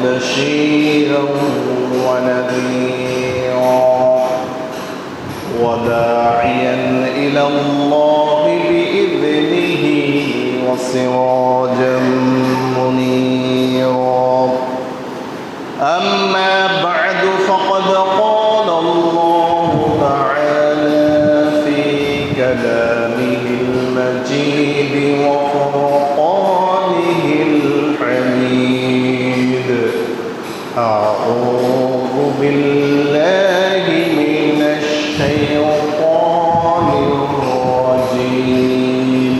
بشيرا ونذيرا وداعيا إلى الله بإذنه وسراجا منيرا أما بعد فقد قال الله تعالى في كلامه المجيد وفرقانه الحميد أعوذ بالله من الشيطان الرجيم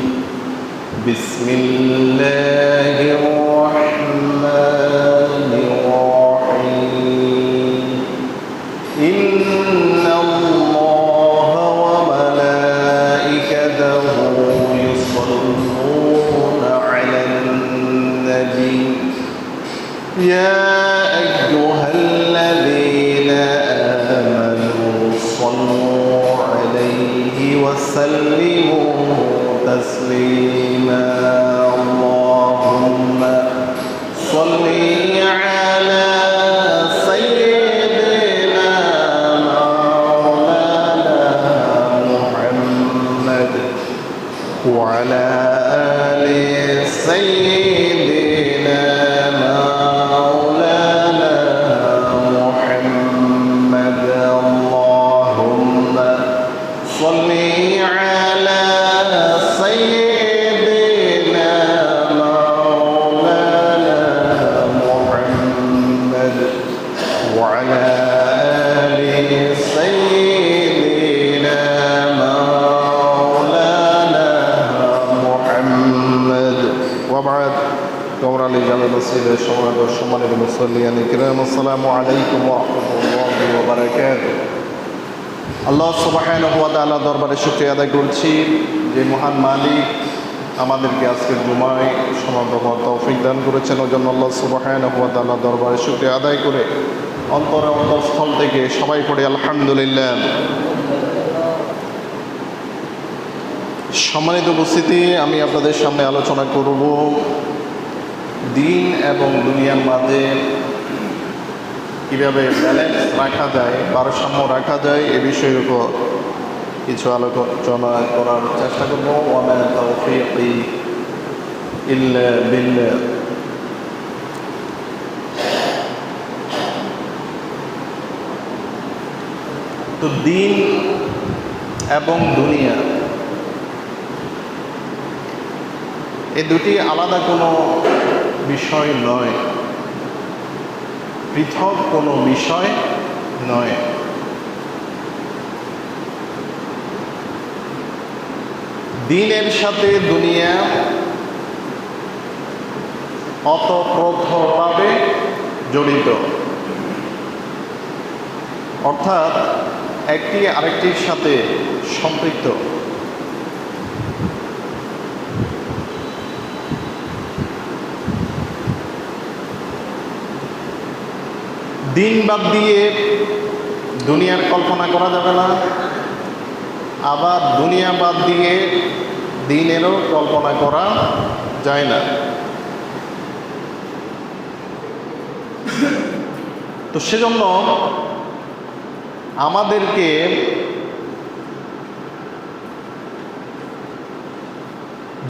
بسم الله الرحمن الرحيم إن الله وملائكته يصلون على النبي يا أيها الذين آمنوا صلوا عليه وسلموا تسليما اللهم صل على سيدنا مولانا محمد وعلى آل سيدنا مولانا محمد اللهم صل على سيدنا مولانا محمد وعلى آل سيدنا مولانا محمد وبعد كورا لجامع المسجد الشمال والشمال المصلين الكرام السلام عليكم ورحمة الله وبركاته আল্লাহ সুবহানাহু ওয়া তাআলা দরবারে শুকরিয়া আদায় করছি যে মহান মালিক আমাদেরকে আজকের জুমায় সমাগত হওয়ার তৌফিক দান করেছেন। ওই জন্য আল্লাহ সুবহানাহু ওয়া তাআলা দরবারে শুকরিয়া আদায় করে অন্তরস্থল থেকে সবাই পড়ে আলহামদুলিল্লাহ। সম্মানিত উপস্থিতি, আমি আপনাদের সামনে আলোচনা করব দিন এবং দুনিয়ার মাঝে কীভাবে ব্যালেন্স রাখা যায়, ভারসাম্য রাখা যায় এ বিষয়ের উপর কিছু আলোচনা করার চেষ্টা করব। ওয়া মা তাওফীকি ইল্লা বিল্লাহ। তো দিন এবং দুনিয়া এই দুটি আলাদা কোনো বিষয় নয়, পৃথক কোনো বিষয় নয়। দিনের সাথে দুনিয়া ওতপ্রোতভাবে জড়িত, অর্থাৎ একটি আরেকটির সাথে সম্পৃক্ত। দিন বাদ দিয়ে দুনিয়ার কল্পনা করা যাবে না, আবার দুনিয়া বাদ দিয়ে দিনেরও কল্পনা করা যায় না। তো সেজন্য আমাদেরকে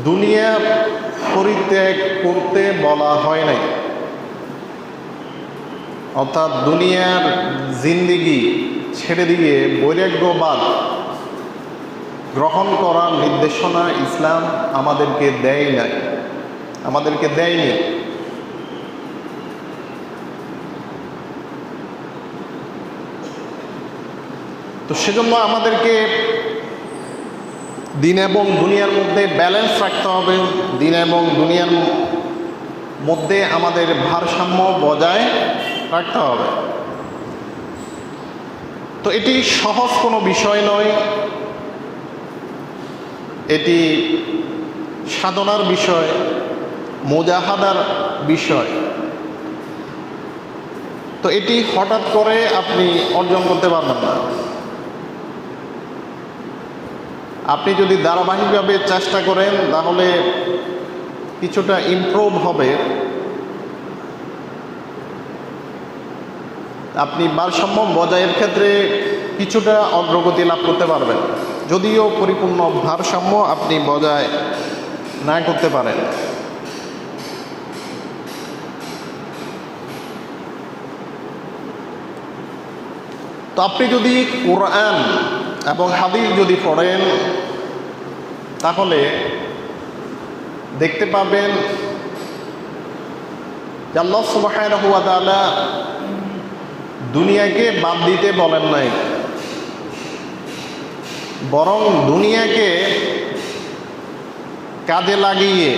দুনিয়া পরিত্যাগ করতে বলা হয় নাই, অর্থাৎ দুনিয়ার জিন্দেগি ছেড়ে দিয়ে বৈরাগ্যবাদ গ্রহণ করার নির্দেশনা ইসলাম আমাদেরকে দেয়নি। তো সেজন্য আমাদেরকে দিন এবং দুনিয়ার মধ্যে ব্যালেন্স রাখতে হবে, দিন এবং দুনিয়ার মধ্যে আমাদের ভারসাম্য বজায় রাখতে হবে। তো এটি সহজ কোনো বিষয় নয়, এটি সাধনার বিষয়, মুজাহাদার বিষয়। তো এটি হঠাৎ করে আপনি অর্জন করতে পারবেন না। আপনি যদি ধারাবাহিকভাবে চেষ্টা করেন তাহলে কিছুটা ইমপ্রুভ হবে, আপনি ভারসাম্য বজায়ের ক্ষেত্রে কিছুটা অগ্রগতি লাভ করতে পারবেন, যদিও পরিপূর্ণ ভারসাম্য আপনি বজায় না করতে পারেন। তো আপনি যদি কোরআন এবং হাদিস যদি পড়েন তাহলে দেখতে পাবেন যে আল্লাহ সুবহানাহু ওয়া তাআলা দুনিয়াকে বাদ দিতে বলেন নাই, বরং দুনিয়াকে কাজে লাগিয়ে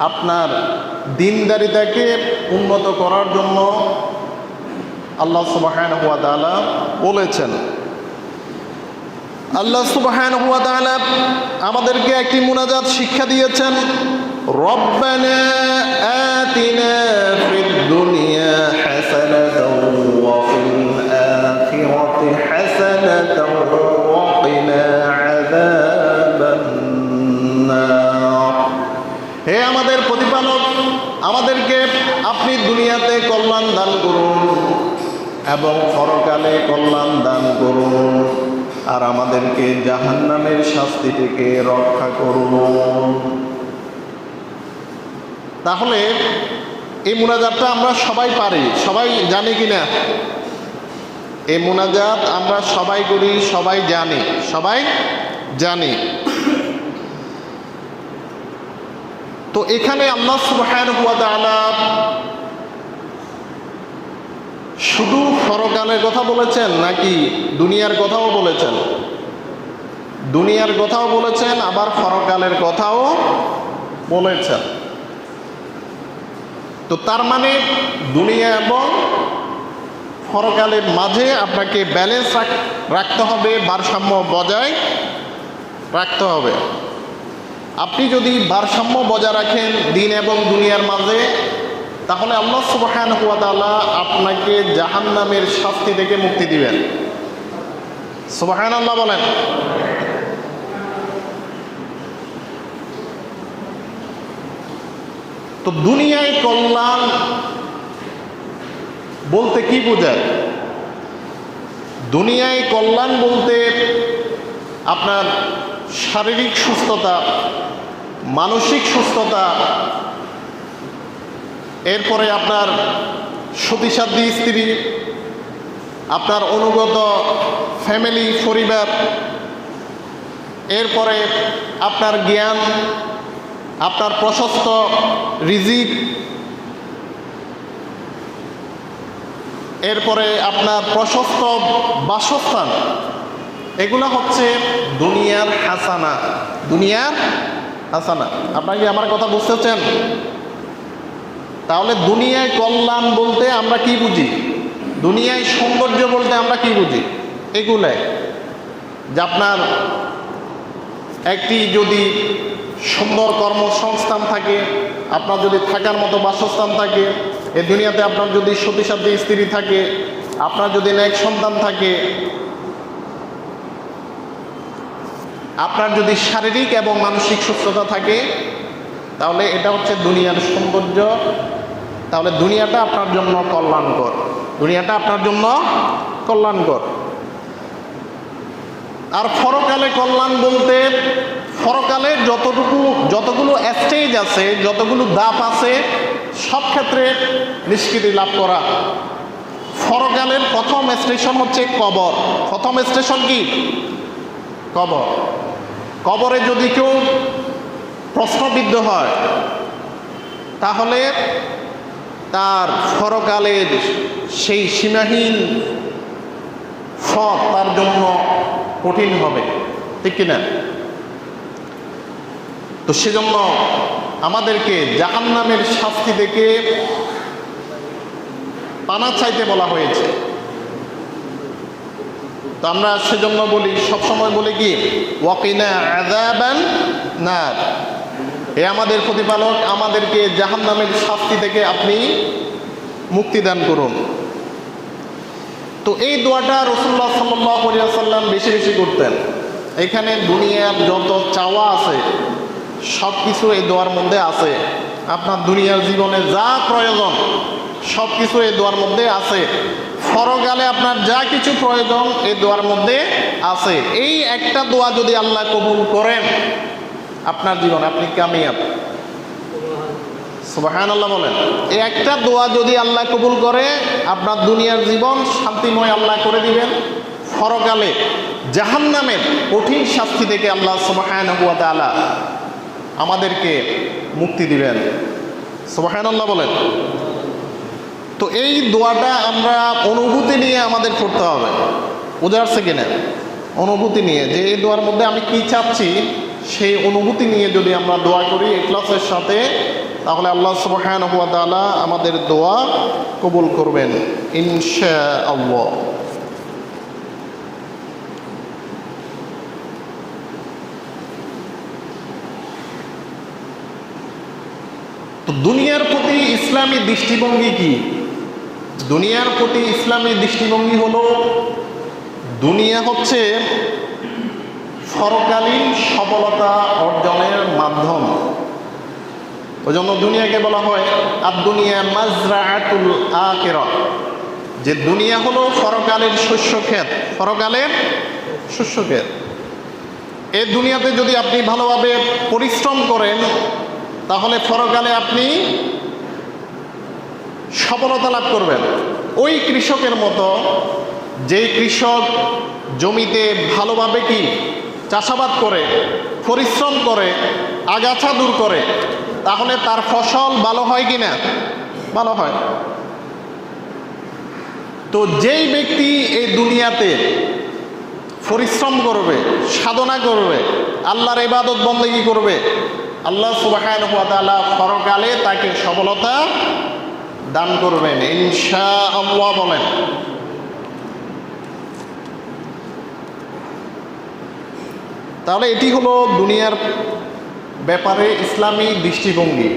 আপনার দিনদারিতাকে উন্নত করার জন্য আল্লাহ সুবহানাহু ওয়া তাআলা বলেছেন। আল্লাহ সুবহানাহু ওয়া তাআলা আমাদেরকে একটি মুনাজাত শিক্ষা দিয়েছেন, রব্বানা আতিনা ফিদ দুনিয়া হাসানাতাও ওয়া ফিল আখিরাতি হাসানাতাও ওয়া কিনা আযাবান নার। হে আমাদের প্রতিপালক, আমাদেরকে আপনি দুনিয়াতে কল্যাণ দান করুন এবং পরকালে কল্যাণ দান করুন, আর আমাদেরকে জাহান্নামের শাস্তি থেকে রক্ষা করুন। তাহলে এই মুনাজাতটা আমরা সবাই পারি, সবাই জানি কিনা? এই মুনাজাত আমরা সবাই করি, সবাই জানি। তো এখানে আল্লাহ সুবহানাহু ওয়া তাআলা শুধু পরকালের কথা বলেছেন নাকি দুনিয়ার কথাও বলেছেন? দুনিয়ার কথাও বলেছেন, আবার পরকালের কথাও বলেছেন। তো তার মানে দুনিয়া এবং পরকালের মাঝে আপনাকে ব্যালেন্স রাখতে হবে, ভারসাম্য বজায় রাখতে হবে। আপনি যদি ভারসাম্য বজায় রাখেন দিন এবং দুনিয়ার মাঝে, তাহলে আল্লাহ সুবহানাহু ওয়া তাআলা আপনাকে জাহান্নামের শাস্তি থেকে মুক্তি দিবেন। সুবহানাল্লাহ বলেন। তো দুনিয়ায় কল্যাণ বলতে কি বোঝায়? দুনিয়ায় কল্যাণ বলতে আপনার শারীরিক সুস্থতা, মানসিক সুস্থতা, এরপরে আপনার সতীসাধ্যী স্ত্রী, আপনার অনুগত ফ্যামিলি, পরিবার, এরপরে আপনার জ্ঞান, আপনার প্রশস্ত রিজিক, এরপরে আপনার প্রশস্ত বাসস্থান, এগুলো হচ্ছে দুনিয়ার হাসানা। দুনিয়ার হাসানা। আপনারা কি আমার কথা বুঝতেছেন? তাহলে দুনিয়ায় কল্যাণ বলতে আমরা কি বুঝি? দুনিয়ায় সৌন্দর্য বলতে আমরা কি বুঝি? এগুলাই যে আপনার একটি যদি সুন্দর কর্মসংস্থান থাকে, আপনার যদি থাকার মতো বাসস্থান থাকে, এই দুনিয়াতে আপনার যদি সতীসাধ্যী স্ত্রী থাকে, আপনার যদি নেক সন্তান থাকে, আপনার যদি শারীরিক এবং মানসিক সুস্থতা থাকে, তাহলে এটা হচ্ছে দুনিয়ার সৌন্দর্য। তাহলে দুনিয়াটা আপনার জন্য কল্যাণকর, দুনিয়াটা আপনার জন্য কল্যাণকর। আর পরকালে কল্যাণ বলতে পরকালে যতগুলো স্টেজ আছে, যতগুলো ধাপ আছে, সব ক্ষেত্রে নিষ্কৃতি লাভ করা। পরকালের প্রথম স্টেশন হচ্ছে কবর। প্রথম স্টেশন কি? কবর। কবরে যদি কেউ প্রশ্নবিদ্ধ হয়, তাহলে তার পরকালের সেই সীমাহীন পথ তার জন্য কঠিন হবে, ঠিক কিনা? তো সেজন্য আমাদেরকে জাহান্নামের শাস্তি থেকে পানা চাইতে বলা হয়েছে। তো আমরা সেজন্য বলি, সবসময় বলি কি, ওয়াকিনা আযাবান নার। এ আমাদের প্রতিপালক, আমাদেরকে জাহান্নামের শাস্তি থেকে আপনি মুক্তি দান করুন। তো এই দোয়াটা রাসূলুল্লাহ সাল্লাল্লাহু আলাইহি ওয়াসাল্লাম বেশি বেশি করতেন। এখানে দুনিয়ার যত চাওয়া আছে সব কিছু এই দোয়ার মধ্যে আছে। আপনার দুনিয়ার জীবনে যা প্রয়োজন সব কিছু এই দোয়ার মধ্যে আছে। পরকালে আপনার যা কিছু প্রয়োজন এই দোয়ার মধ্যে আছে। এই একটা দোয়া যদি আল্লাহ কবুল করেন আপনার জীবন, আপনি কামিয়াব। সুবহানাল্লাহ বলেন। এই একটা দোয়া যদি আল্লাহ কবুল করে আপনার দুনিয়ার জীবন শান্তিময় আল্লাহ করে দিবেন। পরকালে জাহান্নামের কঠিন শাস্তি থেকে আল্লাহ সুবহানাহু ওয়া তাআলা আমাদেরকে মুক্তি দিবেন। সুবহানাল্লাহ বলেন। তো এই দোয়াটা আমরা অনুভূতি নিয়ে আমাদের করতে হবে। বুঝা যাচ্ছে কিনা? অনুভূতি নিয়ে, যে এই দোয়ার মধ্যে আমি কি চাচ্ছি সেই অনুভূতি নিয়ে যদি আমরা দোয়া করি ইখলাসের সাথে, তাহলে আল্লাহ সুবহানাহু ওয়া তাআলা আমাদের দোয়া কবুল করবেন ইনশাআল্লাহ। তো দুনিয়ার প্রতি ইসলামী দৃষ্টিভঙ্গি কি? দুনিয়ার প্রতি ইসলামী দৃষ্টিভঙ্গি হলো, দুনিয়া হচ্ছে পরকালীন সফলতা অর্জনের মাধ্যম। ওই জন্য দুনিয়াকে বলা হয় আদ-দুনিয়া মাজরাআতুল আখিরাহ, যে দুনিয়া হলো পরকালের শস্যক্ষেত, পরকালের শস্যক্ষেত। এই দুনিয়াতে যদি আপনি ভালোভাবে পরিশ্রম করেন তাহলে পরকালে আপনি সফলতা লাভ করবেন। ওই কৃষকের মতো, যেই কৃষক জমিতে ভালোভাবে কি চাষাবাদ করে, পরিশ্রম করে, আগাছা দূর করে, তাহলে তার ফসল ভালো হয় কি না? ভালো হয়। তো যেই ব্যক্তি এই দুনিয়াতে পরিশ্রম করবে, সাধনা করবে, আল্লাহর ইবাদত বন্দেগী করবে, আল্লাহ সুবহানাহু ওয়া তাআলা পরকালে তাকে সফলতা দান করবেন ইনশাআল্লাহ বলেন। তাহলে এটি হলো দুনিয়ার ব্যাপারে ইসলামী দৃষ্টিভঙ্গি,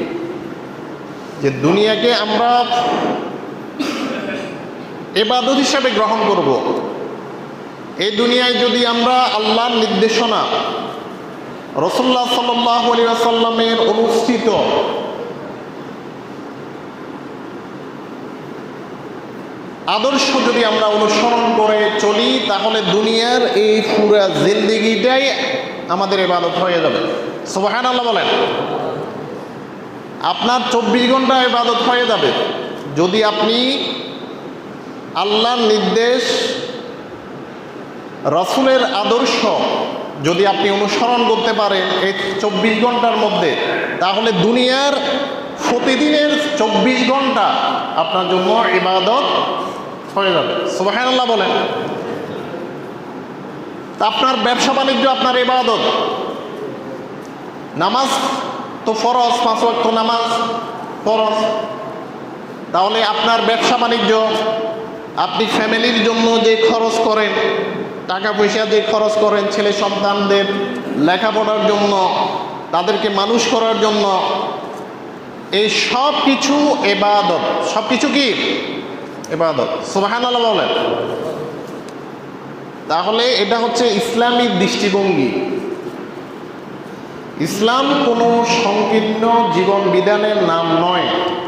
যে দুনিয়াকে আমরা ইবাদত হিসাবে গ্রহণ করব। এই দুনিয়ায় যদি আমরা আল্লাহর নির্দেশনা, রাসূলুল্লাহ সাল্লাল্লাহু আলাইহি ওয়াসাল্লামের অনুষ্ঠিত আদর্শ যদি আমরা অনুসরণ করে চলি, তাহলে দুনিয়ার এই পুরা জিন্দেগিটাই আমাদের ইবাদত হয়ে যাবে। সুবহানাল্লাহ বলেন। আপনার 24 ঘন্টা ইবাদত হয়ে যাবে যদি আপনি আল্লাহর নির্দেশ, রাসূলের আদর্শ যদি আপনি অনুসরণ করতে পারেন এই 24 ঘন্টার মধ্যে, তাহলে দুনিয়ার প্রতিদিনের 24 ঘন্টা আপনার জন্য ইবাদত হয়ে যাবে। সুবহানাল্লাহ বলেন। আপনার ব্যবসা বাণিজ্য আপনার ইবাদত। নামাজ তো ফরজ, 5 ওয়াক্ত নামাজ ফরজ। তাহলে আপনার ব্যবসা বাণিজ্য, আপনি ফ্যামিলির জন্য যে খরচ করেন, টাকা পয়সা যে খরচ করেন, ছেলে সন্তানদের লেখাপড়ার জন্য, তাদেরকে মানুষ করার জন্য, এই সব কিছু ইবাদত। সব কিছু কি ইবাদত। সুবহানাল্লাহ বলেন। তাহলে এটা হচ্ছে ইসলামী দৃষ্টিভঙ্গি। ইসলাম কোনো সংকীর্ণ জীবন বিধানের নাম নয়,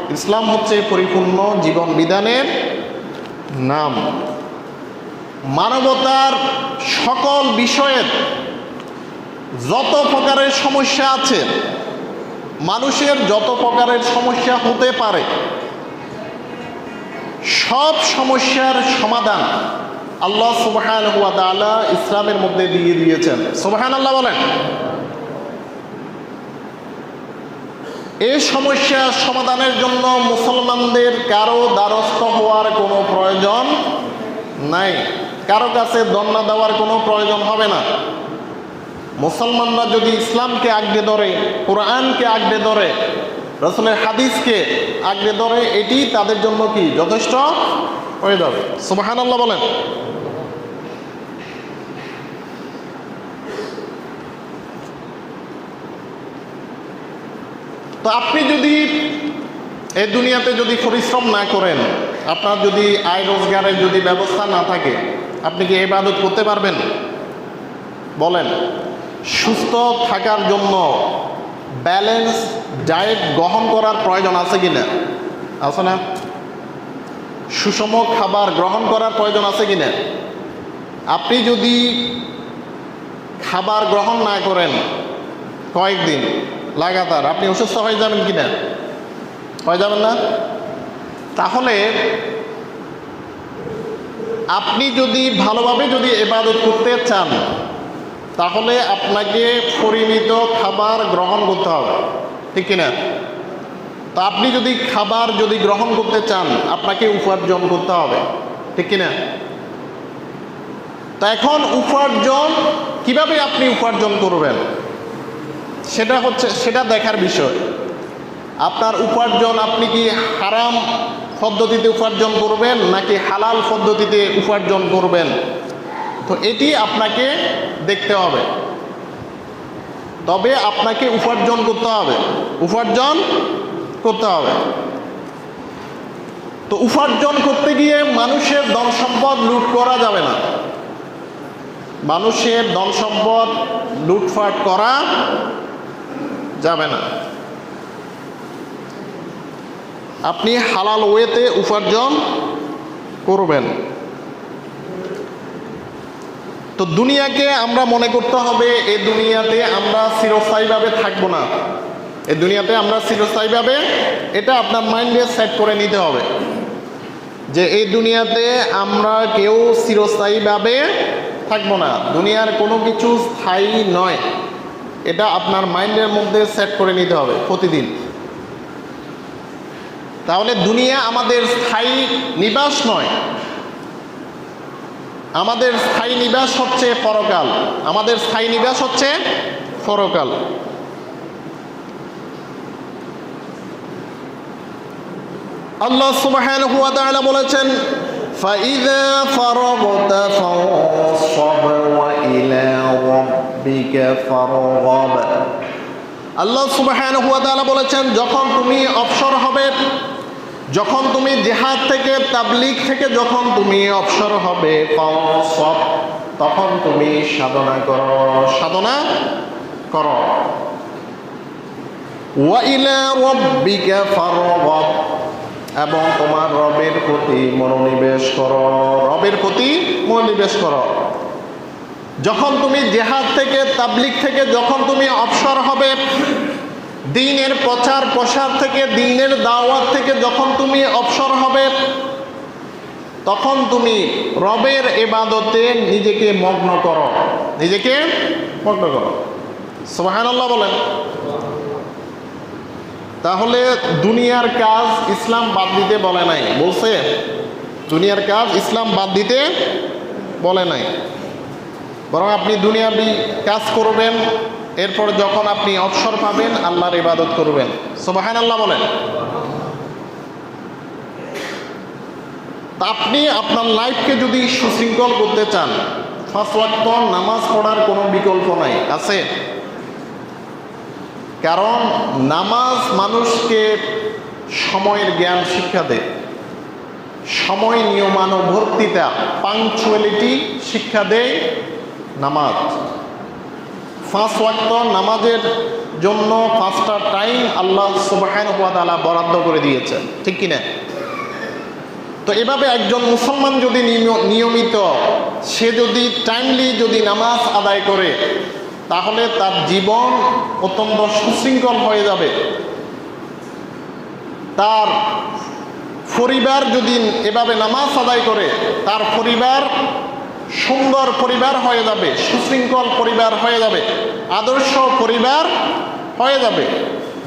ইসলাম হচ্ছে পরিপূর্ণ জীবন বিধানের নাম। মানবতার সকল বিষয়ের যত প্রকারের সমস্যা আছে, মানুষের যত প্রকারের সমস্যা হতে পারে, সব সমস্যার সমাধান আল্লাহ সুবহানাহু ওয়া তাআলা ইসলামের মধ্যে দিয়ে দিয়েছেন। সুবহানাল্লাহ বলেন। এই সমস্যা সমাধানের জন্য মুসলমানদের কারো দ্বারস্থ হওয়ার কোনো প্রয়োজন নাই, কারো কাছে দন্না দেওয়ার কোনো প্রয়োজন হবে না। মুসলমানরা যদি ইসলামকে আঁকড়ে ধরে, কোরআনকে আঁকড়ে ধরে, রাসূলের হাদিসকে আঁকড়ে ধরে, এটি তাদের জন্য কি যথেষ্ট হয়ে যাবে। সুবহানাল্লাহ বলেন। তো আপনি যদি এই দুনিয়াতে যদি পরিশ্রম না করেন, আপনার যদি আয় রোজগারের যদি ব্যবস্থা না থাকে, আপনি কি ইবাদত করতে পারবেন? বলেন। সুস্থ থাকার জন্য ব্যালেন্স ডায়েট গ্রহণ করার প্রয়োজন আছে কিনা? আছে না? সুষম খাবার গ্রহণ করার প্রয়োজন আছে কিনা? আপনি যদি খাবার গ্রহণ না করেন কয়েকদিন লাগাতার, আপনি অসুস্থ হয়ে যাবেন কিনা? হয়ে যাবেন না? তাহলে আপনি যদি ভালোভাবে যদি ইবাদত করতে চান, তাহলে আপনাকে পরিমিত খাবার গ্রহণ করতে হবে, ঠিক কিনা? তা আপনি যদি খাবার যদি গ্রহণ করতে চান, আপনাকে উপার্জন করতে হবে, ঠিক কিনা? তা এখন উপার্জন কিভাবে আপনি উপার্জন করবেন সেটা দেখার বিষয়। আপনার উপার্জন আপনি কি হারাম পদ্ধতিতে উপার্জন করবেন নাকি হালাল পদ্ধতিতে উপার্জন করবেন, তো এটি আপনাকে দেখতে হবে। তবে আপনাকে উপার্জন করতে হবে, উপার্জন করতে হবে। তো উপার্জন করতে গিয়ে মানুষের ধন সম্পদ লুট করা যাবে না, মানুষের ধন সম্পদ লুটপাট করা যাবে না। আপনি হালাল ওয়েতে উপার্জন করবেন। তো দুনিয়াকে আমরা মনে করতে হবে এই দুনিয়াতে আমরা চিরস্থায়ীভাবে থাকবো না, এই দুনিয়াতে আমরা চিরস্থায়ীভাবে, এটা আপনার মাইন্ডে সেট করে নিতে হবে যে এই দুনিয়াতে আমরা কেউ চিরস্থায়ীভাবে থাকবো না, দুনিয়ার কোনো কিছু স্থায়ী নয়, এটা আপনার মাইন্ডের মধ্যে সেট করে নিতে হবে প্রতিদিন। তাহলে দুনিয়া আমাদের স্থায়ী নিবাস নয়, আমাদের স্থায়ী নিবাস হচ্ছে পরকাল, আমাদের স্থায়ী নিবাস হচ্ছে পরকাল। আল্লাহ সুবহানাহু ওয়া তাআলা বলেছেন, فَإِذَا فَرَغْتَ فَانصَبْ وَإِلَى رَبِّكَ فَارْغَب। আল্লাহ সুবহানাহু ওয়া তাআলা বলেছেন, যখন তুমি অবসর হবে, যখন তুমি জিহাদ থেকে তাবলীগ থেকে যখন তুমি অবসর হবে, ফানসব, তখন তুমি সাধনা করো, সাধনা করো। ওয়া ইলা রাব্বিকা ফারগাব, এবং তোমার রবের প্রতি মনোনিবেশ করো, রবের প্রতি মনোনিবেশ করো। যখন তুমি জিহাদ থেকে তাবলীগ থেকে যখন তুমি অবসর হবে, দ্বীনের প্রচার প্রসার থেকে, দ্বীনের দাওয়াত থেকে যখন তুমি অবসর হবে, তখন তুমি রবের ইবাদতে নিজেকে মগ্ন করো, নিজেকে মগ্ন করো। সুবহানাল্লাহ বলেন। তাহলে দুনিয়ার কাজ ইসলাম বাদ দিতে বলে নাই, বলছে দুনিয়ার কাজ ইসলাম বাদ দিতে বলে নাই, বরং আপনি দুনিয়াবি কাজ করবেন, এরপর যখন আপনি অবসর পাবেন আল্লাহর ইবাদত করবেন। সুবহানাল্লাহ বলেন। আপনি আপনার লাইফকে যদি সুশৃঙ্খল করতে চান, 5 ওয়াক্ত নামাজ পড়ার কোনো বিকল্প নাই, আছে? কারণ নামাজ মানুষকে সময়ের জ্ঞান শিক্ষা দেয়, সময় নিয়মানুবর্তিতা, পাংচুয়ালিটি শিক্ষা দেয় নামাজ। 5 ওয়াক্ত নামাজের জন্য 5টা টাইম আল্লাহ সুবহানাহু ওয়া তাআলা বরাদ্দ করে দিয়েছেন, ঠিক কিনা? তো এভাবে একজন মুসলমান যদি নিয়মিত সে যদি টাইমলি যদি নামাজ আদায় করে, তাহলে তার জীবন অত্যন্ত সুশৃঙ্খল হয়ে যাবে। তার পরিবার যদি এভাবে নামাজ আদায় করে, তার পরিবার সুন্দর পরিবার হয়ে যাবে, সুশৃঙ্খল পরিবার হয়ে যাবে, আদর্শ পরিবার হয়ে যাবে।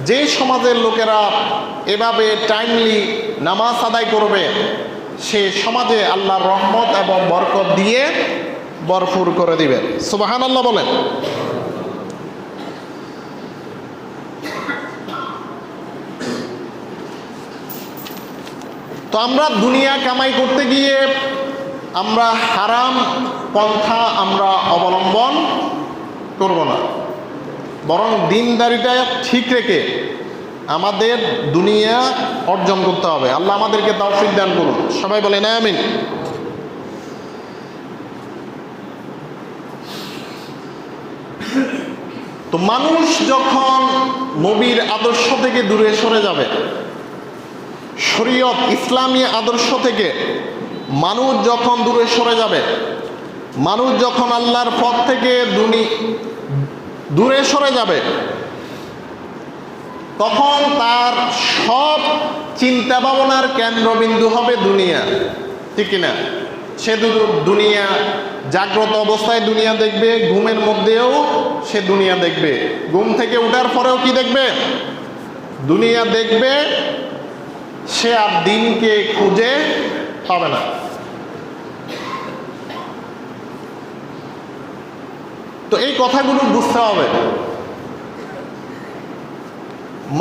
যে সমাজের লোকেরা এভাবে টাইমলি নামাজ আদায় করবে, সে সমাজে আল্লাহর রহমত এবং বরকত দিয়ে ভরপুর করে দিবে। সুবহানাল্লাহ বলেন। তো আমরা দুনিয়া কামাই করতে গিয়ে আমরা হারাম পন্থা আমরা অবলম্বন করব না, বরং দিনদারিটা ঠিক রেখে আমাদের দুনিয়া অর্জন করতে হবে। আল্লাহ আমাদেরকে তৌফিক দান করুন, সবাই বলেন আমিন। তো মানুষ যখন নবীর আদর্শ থেকে দূরে সরে যাবে, শরীয়ত ইসলামী আদর্শ থেকে মানুষ যখন দূরে সরে যাবে, মানুষ যখন আল্লাহর পথ থেকে দূরে সরে যাবে, তখন তার সব চিন্তা ভাবনার কেন্দ্রবিন্দু হবে দুনিয়া। ঠিক কিনা? সে দুনিয়া জাগ্রত অবস্থায় দুনিয়া দেখবে, ঘুমের মধ্যেও সে দুনিয়া দেখবে, ঘুম থেকে ওঠার পরেও কি দেখবে? দুনিয়া দেখবে। সে আর দিনকে খুঁজে পাবে না। তো এই কথাগুলো বুঝতে হবে।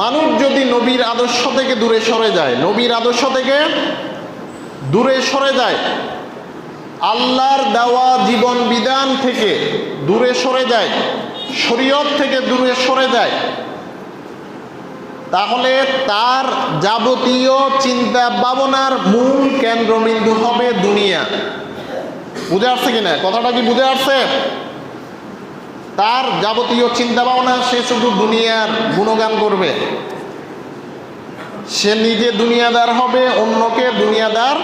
মানুষ যদি নবীর আদর্শ থেকে দূরে সরে যায়, নবীর আদর্শ থেকে দূরে সরে যায়, আল্লাহর দেওয়া জীবন বিধান থেকে দূরে সরে যায়, শরীয়ত থেকে দূরে সরে যায়, তাহলে তার যাবতীয় চিন্তা ভাবনার মূল কেন্দ্রবিন্দু হবে দুনিয়া। বুঝে আসছে কিনা? কথাটা কি বুঝে আসছে? তার যাবতীয় চিন্তা ভাবনা সে শুধু দুনিয়ার গুণগান করবে, সে নিজে দুনিয়াদার হবে, অন্যকে দুনিয়াদার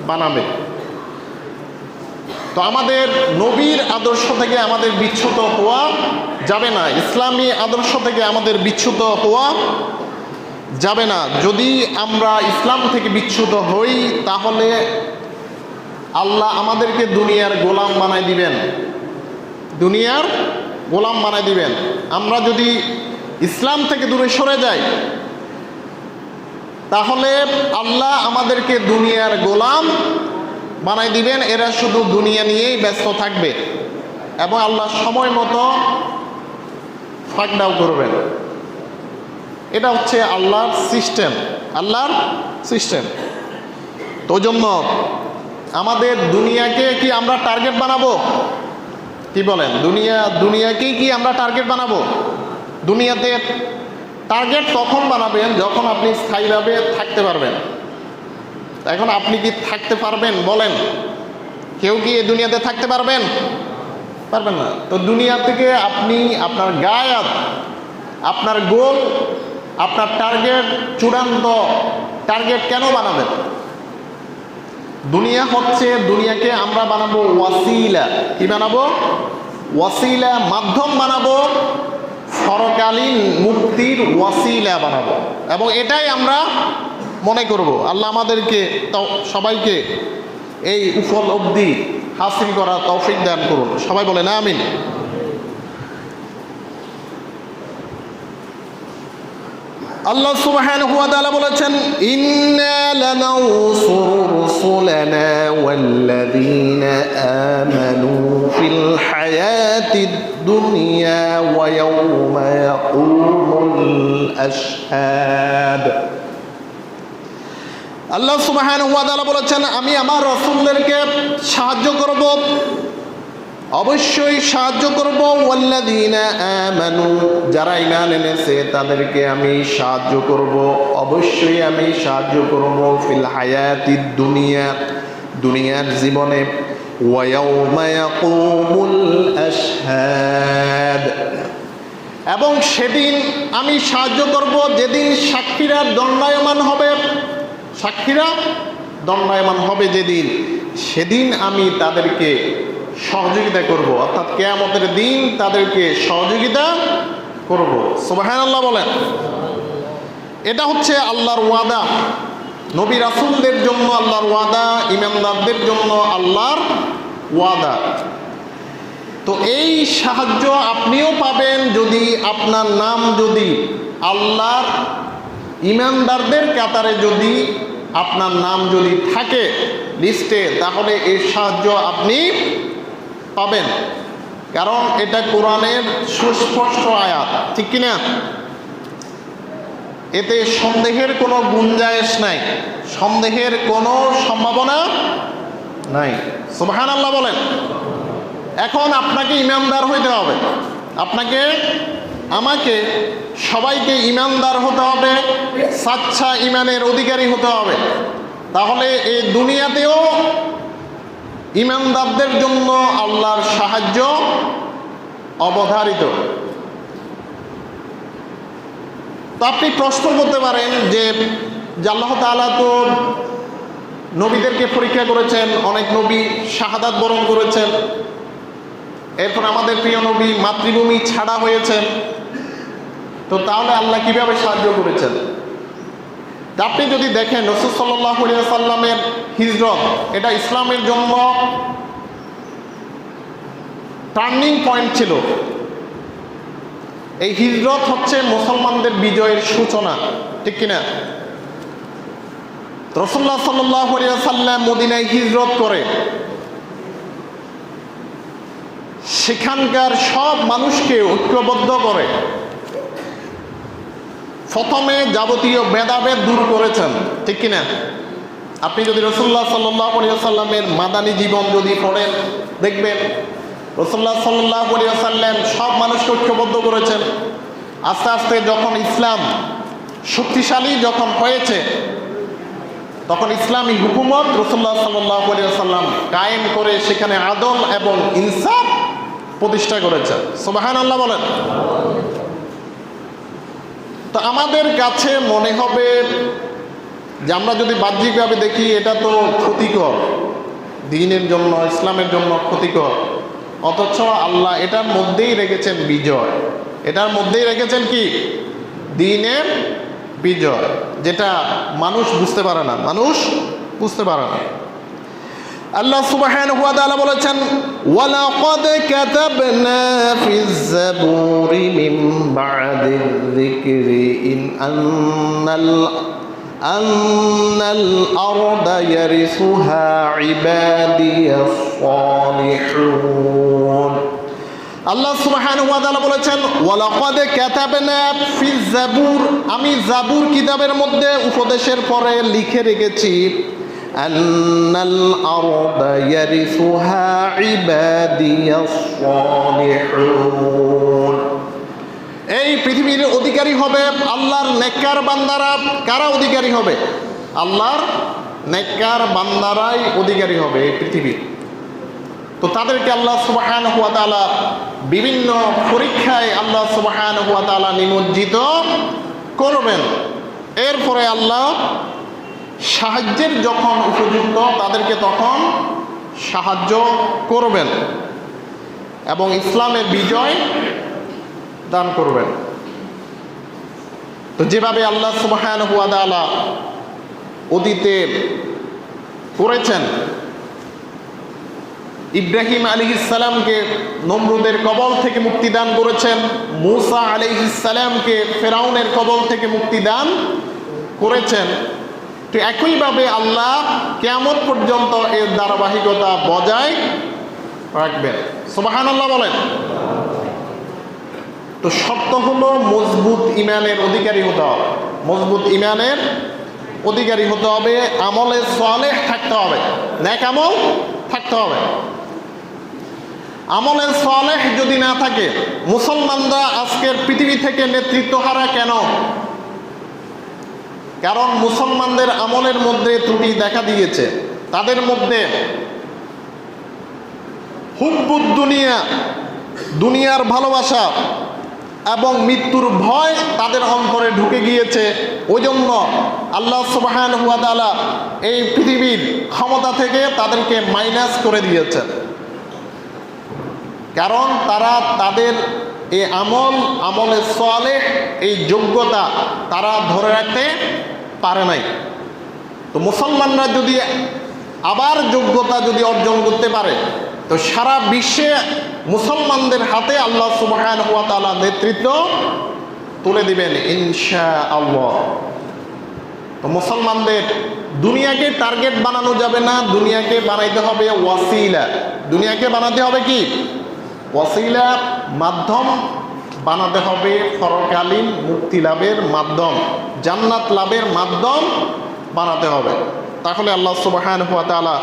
বানাবে। তো আমাদের নবীর আদর্শ থেকে আমাদের বিচ্যুত হওয়া যাবে না, ইসলামী আদর্শ থেকে আমাদের বিচ্যুত হওয়া যাবে না। যদি আমরা ইসলাম থেকে বিচ্যুত হই, তাহলে আল্লাহ আমাদেরকে দুনিয়ার গোলাম বানাই দিবেন, দুনিয়ার গোলাম বানাই দিবেন। আমরা যদি ইসলাম থেকে দূরে সরে যাই, তাহলে আল্লাহ আমাদেরকে দুনিয়ার গোলাম বানাই দিবেন। এরা শুধু দুনিয়া নিয়েই ব্যস্ত থাকবে এবং আল্লাহ সময় মতো ফাঁকডাও করবেন। এটা হচ্ছে আল্লাহর সিস্টেম, আল্লাহর সিস্টেম। তো জন্য আমাদের দুনিয়াকে কি আমরা টার্গেট বানাবো? কি বলেন? দুনিয়াকেই কি আমরা টার্গেট বানাবো? দুনিয়াতে টার্গেট তখন বানাবেন যখন আপনি স্থায়ীভাবে থাকতে পারবেন। এখন আপনি কি থাকতে পারবেন? বলেন, কেউ কি এই দুনিয়াতে থাকতে পারবেন? পারবেন না। তো দুনিয়া থেকে আপনি আপনার গায়াত, আপনার গোল, আপনার টার্গেট, চূড়ান্ত টার্গেট কেন বানাবেন? দুনিয়া হচ্ছে, দুনিয়াকে আমরা বানাবো ওয়াসিলা। কি বানাবো? ওয়াসিলা, মাধ্যম বানাবো, পরকালীন মুক্তির ওয়াসিলা বানাবো। এবং এটাই আমরা মনে করব। আল্লাহ আমাদেরকে সবাইকে এই উপলব্ধি হাসিল করা তৌফিক দান করুন। সবাই বলেন আমিন। আল্লাহ সুবহানাহু ওয়া তাআলা বলেছেন, ইন্না লানানসুরু রুসুলানা ওয়াল্লাযীনা আমানু ফিল হায়াতিদ দুনিয়া ওয়া ইয়াওমা ইয়াকুমুল আশহাদ। আল্লাহ সুবহানাহু ওয়া তাআলা বলেছেন, আমি আমার রাসূলদেরকে সাহায্য করব, অবশ্যই সাহায্য করব। ওয়াল্লাযীনা আমানু, যারা ঈমান এনেছে তাদেরকে আমি সাহায্য করব, অবশ্যই আমি সাহায্য করব। ফিল হায়াতিদ দুনিয়া, দুনিয়ার জীবনে। ওয়া ইয়াওমা ইয়াকুমুল আশহাদ, এবং সেদিন আমি সাহায্য করব যেদিন সাক্ষীরা দণ্ডায়মান হবে। সাক্ষীরা দণ্ডায়মান হবে যেদিন, সেদিন আমি তাদেরকে সহযোগিতা করব, অর্থাৎ কিয়ামতের দিন তাদেরকে সহযোগিতা করব। সুবহানাল্লাহ বলেন। এটা হচ্ছে আল্লাহর ওয়াদা, নবী রাসূলদের জন্য আল্লাহর ওয়াদা, ঈমানদারদের জন্য আল্লাহর ওয়াদা। তো এই সাহায্য আপনিও পাবেন যদি আপনার নাম যদি আল্লাহর ঈমানদারদের কাতারে যদি আপনার নাম যদি থাকে লিস্টে, তাহলে এই সাহায্য আপনি পাবেন। কারণ এটা কোরআনের সুস্পষ্ট আয়াত, ঠিক কিনা? এতে সন্দেহের কোনো গুঞ্জাইশ নাই, সন্দেহের কোনো সম্ভাবনা নাই। সুবহানাল্লাহ বলেন। এখন আপনাকে ঈমানদার হইতে হবে, আপনাকে, আমাকে, সবাইকে ঈমানদার হতে হবে, সাচ্চা ঈমানের অধিকারী হতে হবে। তাহলে এই দুনিয়াতেও ঈমানদারদের জন্য আল্লাহর সাহায্য অবধারিত। তো আপনি প্রশ্ন করতে পারেন যে যে আল্লাহ তাআলা তো নবীদেরকে পরীক্ষা করেছেন, অনেক নবী শাহাদাত বরণ করেছেন, এরপর আমাদের প্রিয় নবী মাতৃভূমি ছাড়া হয়েছেন, তো তাহলে আল্লাহ কিভাবে সাহায্য করেছেন? আপনি যদি দেখেন রাসূল সাল্লাল্লাহু আলাইহি ওয়াসাল্লামের হিজরত, এটা ইসলামের জন্য টার্নিং পয়েন্ট ছিল। এই হিজরত হচ্ছে মুসলমানদের বিজয়ের সূচনা, ঠিক কিনা? রাসূলুল্লাহ সাল্লাল্লাহু আলাইহি ওয়াসাল্লাম মদিনায় হিজরত করে সেখানকার সব মানুষকে ঐক্যবদ্ধ করে প্রথমে যাবতীয় ভেদাভেদ দূর করেছেন, ঠিক কিনা? আপনি যদি রাসূলুল্লাহ সাল্লাল্লাহু আলাইহি ওয়াসাল্লামের মাদানী জীবন যদি পড়েন, দেখবেন রাসূলুল্লাহ সাল্লাল্লাহু আলাইহি ওয়াসাল্লাম সব মানুষকে ঐক্যবদ্ধ করেছেন। আস্তে আস্তে যখন ইসলাম শক্তিশালী যখন হয়েছে, তখন ইসলামী হুকুমত রাসূলুল্লাহ সাল্লাল্লাহু আলাইহি ওয়াসাল্লাম কায়েম করে সেখানে আদল এবং ইনসাফ প্রতিষ্ঠা করেছেন। সুবহানাল্লাহ বলেন। তো আমাদের কাছে মনে হবে যে আমরা যদি বাহ্যিকভাবে দেখি এটা তো ক্ষতিকর, দ্বীনের জন্য, ইসলামের জন্য ক্ষতিকর, অথচ আল্লাহ এটার মধ্যেই রেখেছেন বিজয়। এটার মধ্যেই রেখেছেন কি? দ্বীনের বিজয়, যেটা মানুষ বুঝতে পারে না, মানুষ বুঝতে পারে না। আল্লাহ সুবহানাহু ওয়া তাআলা বলেছেন, ওয়ালাকাদ কাতাবনা ফিজ জাবুরি মিন বা'দির যিকরি ইন আন্নাল আরদা ইয়ারিসুহা ইবাদিয়াস সালিহুন। আল্লাহ সুবহানাহু ওয়া তাআলা বলেছেন, ওয়ালাকাদ কাতাবনা ফিজ জাবুর, আমি জাবুর কিতাবের মধ্যে উপদেশের পরে লিখে রেখেছি, আন্নাল আরদা ইয়ারিসুহা ইবাদিয়াস সালিহুন, এই পৃথিবীর অধিকারী হবে আল্লাহর নেককার বান্দারা। কারা অধিকারী হবে? আল্লাহর নেককার বান্দারাই অধিকারী হবে এই পৃথিবীর। তো তাদেরকে আল্লাহ সুবহানাহু ওয়া তাআলা বিভিন্ন পরীক্ষায় আল্লাহ সুবহানাহু ওয়া তাআলা নিমজ্জিত করবেন। এরপরে আল্লাহ সাহায্যের যখন উপযুক্ত তাদেরকে তখন সাহায্য করবেন এবং ইসলামের বিজয় দান করবেন। তো যেভাবে আল্লাহ সুবহানাহু ওয়া তাআলা অতীতে করেছেন, ইব্রাহিম আলাইহিস সালামকে নমরুদের কবল থেকে মুক্তি দান করেছেন, মূসা আলাইহিস সালামকে ফেরাউনের কবল থেকে মুক্তি দান করেছেন, তো একইভাবে আল্লাহ কিয়ামত পর্যন্ত এর ধারাবাহিকতা বজায় রাখবেন। সুবহানাল্লাহ বলেন। তো শর্ত হলো মজবুত ঈমানের অধিকারী হতে হবে, মজবুত ঈমানের অধিকারী হতে হবে, আমলে সালেহ থাকতে হবে, নেক আমল থাকতে হবে। আমলে সালেহ যদি না থাকে, মুসলমানরা আজকের পৃথিবী থেকে নেতৃত্ব হারা কেন? কারণ মুসলমানদের আমলের মধ্যে ত্রুটি দেখা দিয়েছে। তাদের মধ্যে হুব্বুদ দুনিয়া, দুনিয়ার ভালোবাসা এবং মৃত্যুর ভয় তাদের অন্তরে ঢুকে গিয়েছে। ওই জন্য আল্লাহ সুবহানাহু ওয়া তাআলা এই পৃথিবীর ক্ষমতা থেকে তাদেরকে মাইনাস করে দিয়েছেন। কারণ তারা তাদের এই আমলে সালেহ, এই যোগ্যতা তারা ধরে রাখতে পারে নাই। তো মুসলমানরা যদি আবার যোগ্যতা যদি অর্জন করতে পারে, তো সারা বিশ্বে মুসলমানদের হাতে আল্লাহ সুবহানাহু ওয়া তাআলা নেতৃত্ব তুলে দিবেন ইনশাআল্লাহ। তো মুসলমানদের দুনিয়াকে টার্গেট বানানো যাবে না, দুনিয়াকে বানাইতে হবে ওয়াসিলা। দুনিয়াকে বানাতে হবে কি? ওয়াসিলা, মাধ্যম বানাতে হবে, পরকালীন মুক্তি লাভের মাধ্যম, জান্নাত লাভের মাধ্যম বানাতে হবে। তাহলে আল্লাহ সুবহানাহু ওয়া তাআলা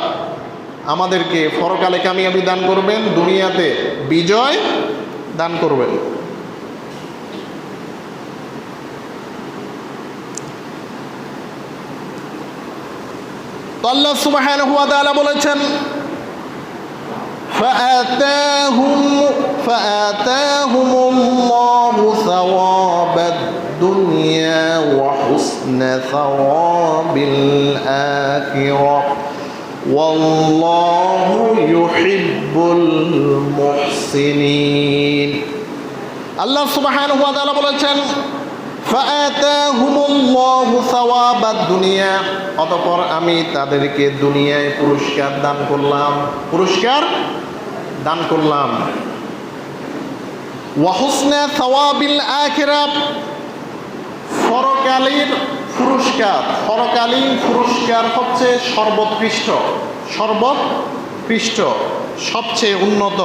আমাদেরকে পরকালে কামিয়াবি দান করবেন, দুনিয়াতে বিজয় দান করবেন। তো আল্লাহ সুবহানাহু ওয়া তাআলা বলেছেন, فآتاهم الله ثواب الدنيا وحسن وحسن ثواب الآخرة والله يحب المحسنين আল্লাহ সুবহানাহু ওয়া তাআলা বলেছেন ফাআতাহুমুল্লাহু সাওয়াবাদ দুনিয়া, অতঃপর আমি তাদেরকে দুনিয়ায় পুরস্কার দান করলাম ওয়া হুসনা সাওয়াবিল আখিরাহ, পরকালীন পুরস্কার হচ্ছে সর্বোৎকৃষ্ট সবচেয়ে উন্নত।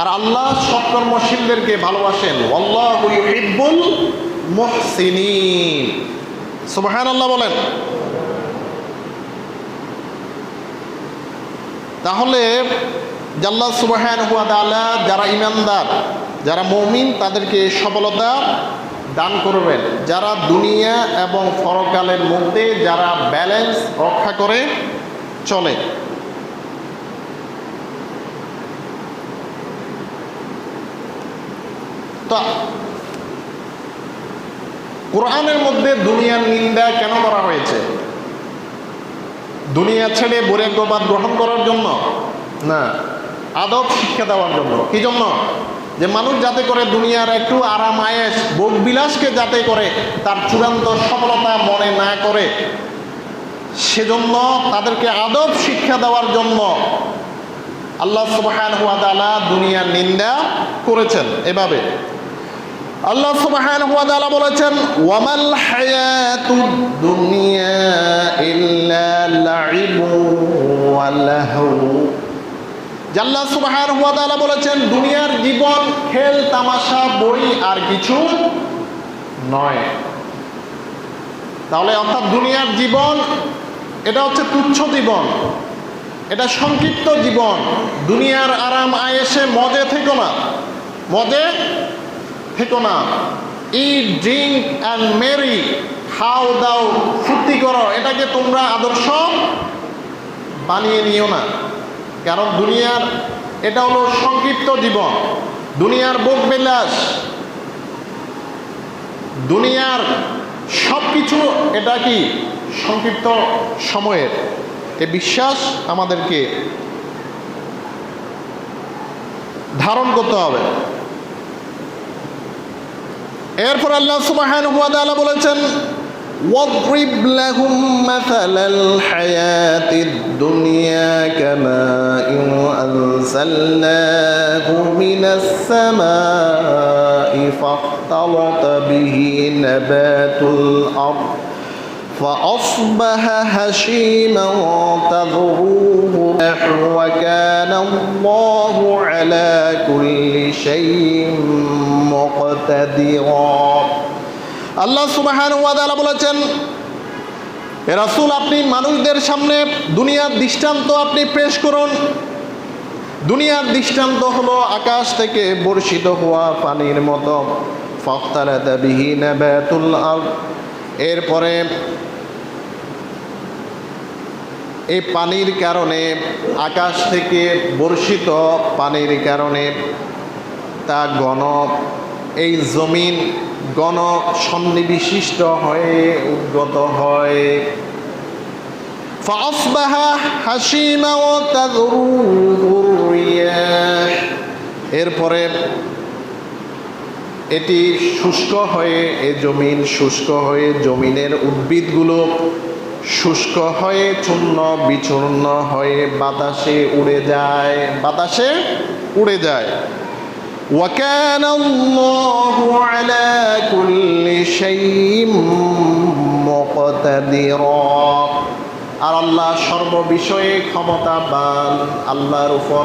আর আল্লাহ সৎকর্মশীলদেরকে ভালোবাসেন। আল্লাহু ইউহিব্বুল মুহসিনিন। সুবহানাল্লাহ বলেন। তাহলে আল্লাহ সুবহানাহু ওয়া তাআলা যারা ঈমানদার, যারা মুমিন, তাদেরকে সফলতা দান করবেন। যারা দুনিয়া এবং পরকালের মধ্যে যারা ব্যালেন্স রক্ষা করে চলে। তো কোরআনের মধ্যে দুনিয়ার নিন্দা কেন করা হয়েছে? দুনিয়া ছেড়ে বৈরাগ্যবাদ গ্রহণ করার জন্য না, আদব শিক্ষা দেওয়ার জন্য। কি জন্য? যে মানুষ যাতে করে দুনিয়ার একটু আরাম আয়েশ ভোগ বিলাসকে যাতে করে তার চূড়ান্ত সফলতা মনে না করে, সেজন্য তাদেরকে আদব শিক্ষা দেওয়ার জন্য আল্লাহ সুবহানাহু ওয়া তাআলা দুনিয়ার নিন্দা করেছেন। এভাবে আল্লাহ সুবহানাহু ওয়া তাআলা বলেছেন ওয়ামাল হায়াতুদ দুনিয়া ইল্লা লাইবু ওয়া লাহু। আল্লাহ সুবহানাহু ওয়া তাআলা বলেছেন দুনিয়ার জীবন খেল তামাশা বই আর কিছু নয়। তাহলে অর্থাৎ দুনিয়ার জীবন এটা হচ্ছে তুচ্ছ জীবন, এটা সংক্ষিপ্ত জীবন। দুনিয়ার আরাম আয়েশে মজে থেকো না। ইট ড্রিঙ্ক অ্যান্ড মেরি, খাও দাও ফুর্তি করো, এটাকে তোমরা আদর্শ বানিয়ে নিও না। কারণ দুনিয়ার এটা হলো সংক্ষিপ্ত জীবন। দুনিয়ার ভোগ বিলাস, দুনিয়ার সব কিছু এটা কি সংক্ষিপ্ত সময়ের। এ বিশ্বাস আমাদেরকে ধারণ করতে হবে। এরপর আল্লাহ সুবহানাহু ওয়া তাআলা বলেছেন ওয়াদরিব লাহুম মাসালাল হায়াতিদ দুনিয়া কামাইন আনজালনাহু মিনাস সামাই ফাখতালাতা বিহি নাবাতুল আরদ فأصبح هشيما تذروه الرياح وكان الله على كل شيء مقتدرا। আল্লাহ সুবহানাহু ওয়া তাআলা বলেছেন হে রাসূল, আপনি মানুষদের সামনে দুনিয়ার দৃষ্টান্ত আপনি পেশ করুন। দুনিয়ার দৃষ্টান্ত হলো আকাশ থেকে বর্ষিত হওয়া পানির মতো। ফাখতালাতা বিহি নাবাতুল আরদ, এরপরে এই পানির কারণে, আকাশ থেকে বর্ষিত পানির কারণে তা এই জমিন ঘন সন্নিবিশিষ্ট হয়ে উদ্গত হয়। ফাসবাহা হাসিমা ওয়া তাযরুহুর রিয়াহ, এরপরে এটি শুষ্ক হয়ে, এই জমিন শুষ্ক হয়ে, জমিনের উদ্ভিদগুলো শুষ্ক হয়ে চূর্ণ বিচূর্ণ হয়ে বাতাসে উড়ে যায়। ওয়া কানা আল্লাহু আলা কুল্লি শাইইন মুকতাদিরা, আর আল্লাহ সর্ববিষয়ে ক্ষমতাবান। আল্লাহর উপর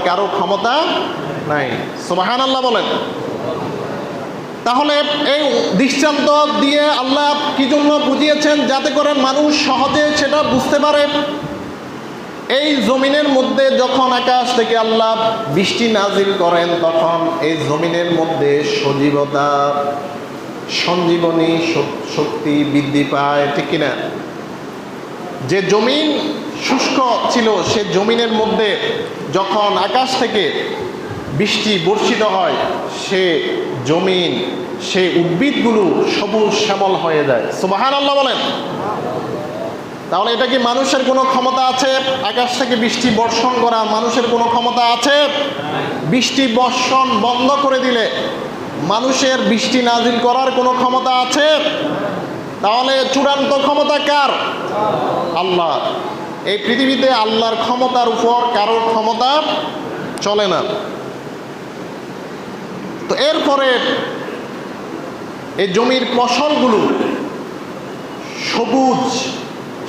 কারো ক্ষমতা নাই। সুবহানাল্লাহ বলেন। তাহলে এই দৃষ্টান্ত দিয়ে আল্লাহ কি জন্য বুঝিয়েছেন? যাতে করে মানুষ সহজে সেটা বুঝতে পারে। এই জমিনের মধ্যে যখন আকাশ থেকে আল্লাহ বৃষ্টি নাজিল করেন, তখন এই জমিনের মধ্যে সঞ্জীবনী শক্তি বৃদ্ধি পায়, ঠিক কিনা? যে জমিন শুষ্ক ছিল, সে জমিনের মধ্যে যখন আকাশ থেকে বৃষ্টি বর্ষিত হয়, সে জমিন, সেই উদ্ভিদগুলো সবুজ শ্যামল হয়ে যায়। সুবহানাল্লাহ বলেন। তাহলে এটা কি মানুষের কোনো ক্ষমতা আছে? আকাশ থেকে বৃষ্টি বর্ষণ করা মানুষের কোনো ক্ষমতা আছে? বৃষ্টি বর্ষণ বন্ধ করে দিলে মানুষের বৃষ্টি নাজিল করার কোনো ক্ষমতা আছে? তাহলে চূড়ান্ত ক্ষমতা কার? আল্লাহ। এই পৃথিবীতে আল্লাহর ক্ষমতার উপর কারোর ক্ষমতা চলে না। তো এরপরে এই জমির ফসলগুলো সবুজ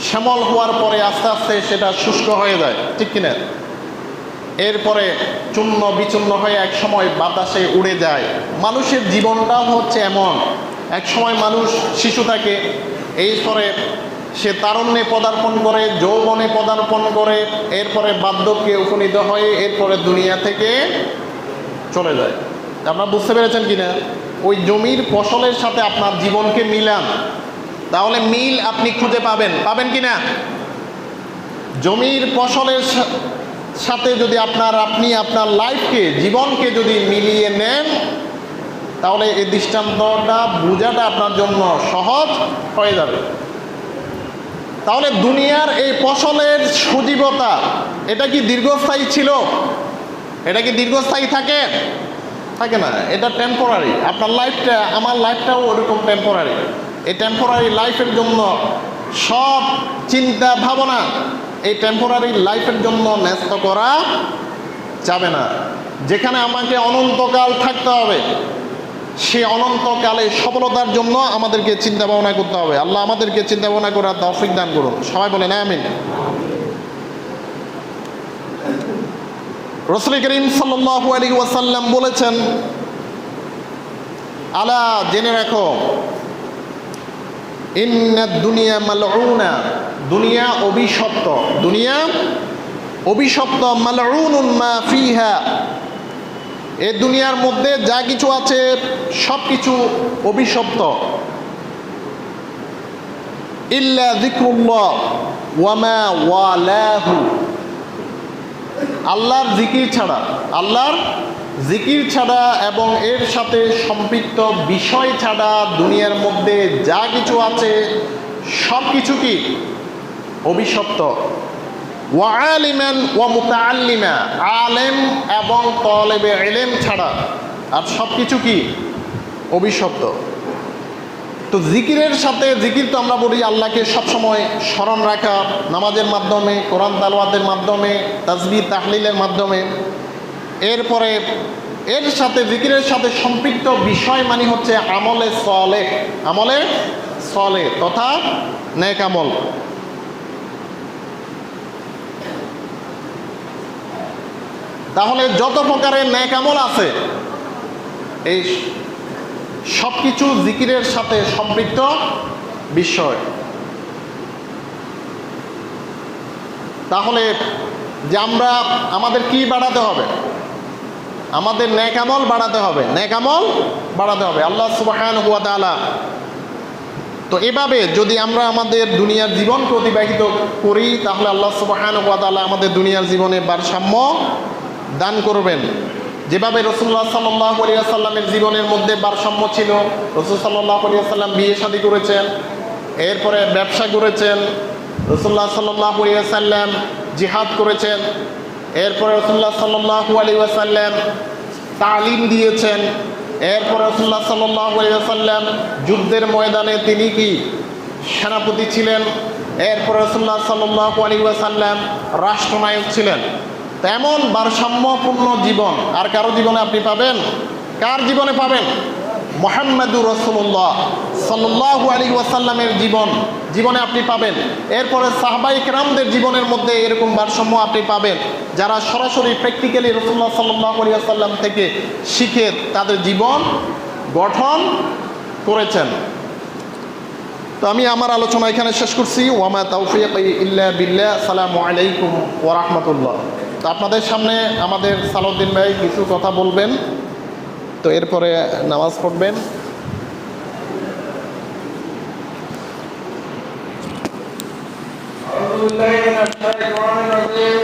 শ্যামল হওয়ার পরে আস্তে আস্তে সেটা শুষ্ক হয়ে যায়, ঠিক কিনা? এরপরে চূর্ণ বিচূর্ণ হয়ে এক সময় বাতাসে উড়ে যায়। মানুষের জীবনটাও হচ্ছে এমন, এক সময় মানুষ শিশু থাকে, এরপরে সে তারুণ্যে পদার্পণ করে, যৌবনে পদার্পণ করে, এরপরে বার্ধক্যে উপনীত হয়ে এরপরে দুনিয়া থেকে চলে যায়। আপনারা বুঝতে পেরেছেন কিনা? ওই জমির ফসলের সাথে আপনার জীবনকে মিলান, তাহলে মিল আপনি খুঁজে পাবেন কিনা? জমির ফসলের সাথে যদি আপনি আপনার লাইফকে, জীবনকে যদি মিলিয়ে নেন, তাহলে এই দৃষ্টান্তটা বোঝাটা আপনার জন্য সহজ হয়ে যাবে। তাহলে দুনিয়ার এই ফসলের সজীবতা এটা কি দীর্ঘস্থায়ী ছিল? এটা কি দীর্ঘস্থায়ী থাকে? থাকে না, এটা টেম্পোরারি। আপনার লাইফটা, আমার লাইফটাও ওরকম টেম্পোরারি। এই টেম্পোরারি লাইফের জন্য সব চিন্তা ভাবনা এই টেম্পোরারি লাইফের জন্য ন্যস্ত করা যাবে না। যেখানে আমাকে অনন্তকাল থাকতে হবে, সে অনন্তকালে সফলতার জন্য আমাদেরকে চিন্তা ভাবনা করতে হবে। আল্লাহ আমাদেরকে চিন্তা ভাবনা করার তৌফিক দান করুন। সবাই বলেন আমিন। রাসূল করিম সাল্লাল্লাহু আলাইহি ওয়াসাল্লাম বলেছেন, আলা জেনে রাখো, ইন্নাদ দুনিয়া মালউনা, দুনিয়া অভিশপ্ত, দুনিয়া অভিশপ্ত, মালউনুন মা ফিহা, এই দুনিয়ার মধ্যে যা কিছু আছে সব কিছু অভিশপ্ত। ইল্লা যিকরুল্লাহ ওয়া মা ওয়ালাহু, আল্লাহর জিকির ছাড়া, আল্লাহর জিকির ছাড়া এবং এর সাথে সম্পৃক্ত বিষয় ছাড়া দুনিয়ার মধ্যে যা কিছু আছে সব কিছু কি অভিশপ্ত। ওয়া আলিমান ওয়া মুতাআল্লিমা, আলেম এবং তলেবে ইলম ছাড়া আর সব কিছু কি অভিশপ্ত। তো জিকিরের সাথে, জিকির তো আমরা বলি আল্লাহকে সবসময় স্মরণ রাখা, নামাজের মাধ্যমে, কোরআন তালাওয়াতের মাধ্যমে, তাসবিহ তাহলিলের মাধ্যমে। এরপরে এর সাথে, জিকিরের সাথে সম্পৃক্ত বিষয় মানে হচ্ছে আমলে সলেহ, আমলে সলেহ তথা নেক আমল। তাহলে যত প্রকারের নেক আমল আছে এই সব কিছু জিকিরের সাথে সম্পৃক্ত বিষয়। তাহলে যে আমরা আমাদের কি বাড়াতে হবে? আমাদের নেক আমল বাড়াতে হবে, নেক আমল বাড়াতে হবে। আল্লাহ সুবহানাহু ওয়া তাআলা তো এভাবে যদি আমরা আমাদের দুনিয়ার জীবনকে অতিবাহিত করি, তাহলে আল্লাহ সুবহানাহু ওয়া তাআলা আমাদের দুনিয়ার জীবনে ভারসাম্য দান করবেন। যেভাবে রাসূলুল্লাহ সাল্লাল্লাহু আলাইহি ওয়াসাল্লামের জীবনের মধ্যে ভারসাম্য ছিল, রাসূল সাল্লাল্লাহু আলাইহি ওয়াসাল্লাম বিয়ে শাদী করেছেন, এরপরে ব্যবসা করেছেন, রাসূলুল্লাহ সাল্লাল্লাহু আলাইহি ওয়াসাল্লাম জিহাদ করেছেন, এরপরে রাসূলুল্লাহ সাল্লাল্লাহু আলাইহি ওয়াসাল্লাম তালিম দিয়েছেন, এরপরে রাসূলুল্লাহ সাল্লাল্লাহু আলাইহি ওয়াসাল্লাম যুদ্ধের ময়দানে তিনি কি সেনাপতি ছিলেন, এরপরে রাসূলুল্লাহ সাল্লাল্লাহু আলাইহি ওয়াসাল্লাম রাষ্ট্রনায়ক ছিলেন। তেমন ভারসাম্যপূর্ণ জীবন আর কারো জীবনে আপনি পাবেন? কার জীবনে পাবেন? মুহাম্মাদুর রাসূলুল্লাহ সাল্লাল্লাহু আলাইহি ওয়াসাল্লামের জীবনে আপনি পাবেন। এরপরে সাহাবায়ে কেরামদের জীবনের মধ্যে এরকম ভারসাম্য আপনি পাবেন, যারা সরাসরি প্র্যাকটিক্যালি রাসূলুল্লাহ সাল্লাল্লাহু আলাইহি ওয়াসাল্লাম থেকে শিখে তাদের জীবন গঠন করেছেন। তো আমি আমার আলোচনা এখানে শেষ করছি। ওয়ামা তাওফীকি ইল্লা বিল্লাহ। আসসালামু আলাইকুম ওয়া রাহমাতুল্লাহ। তো আপনাদের সামনে আমাদের সালাউদ্দিন ভাই কিছু কথা বলবেন, তো এরপরে নামাজ পড়বেন। আউযু বিল্লাহি মিনাশ শাইতানির রাজীম।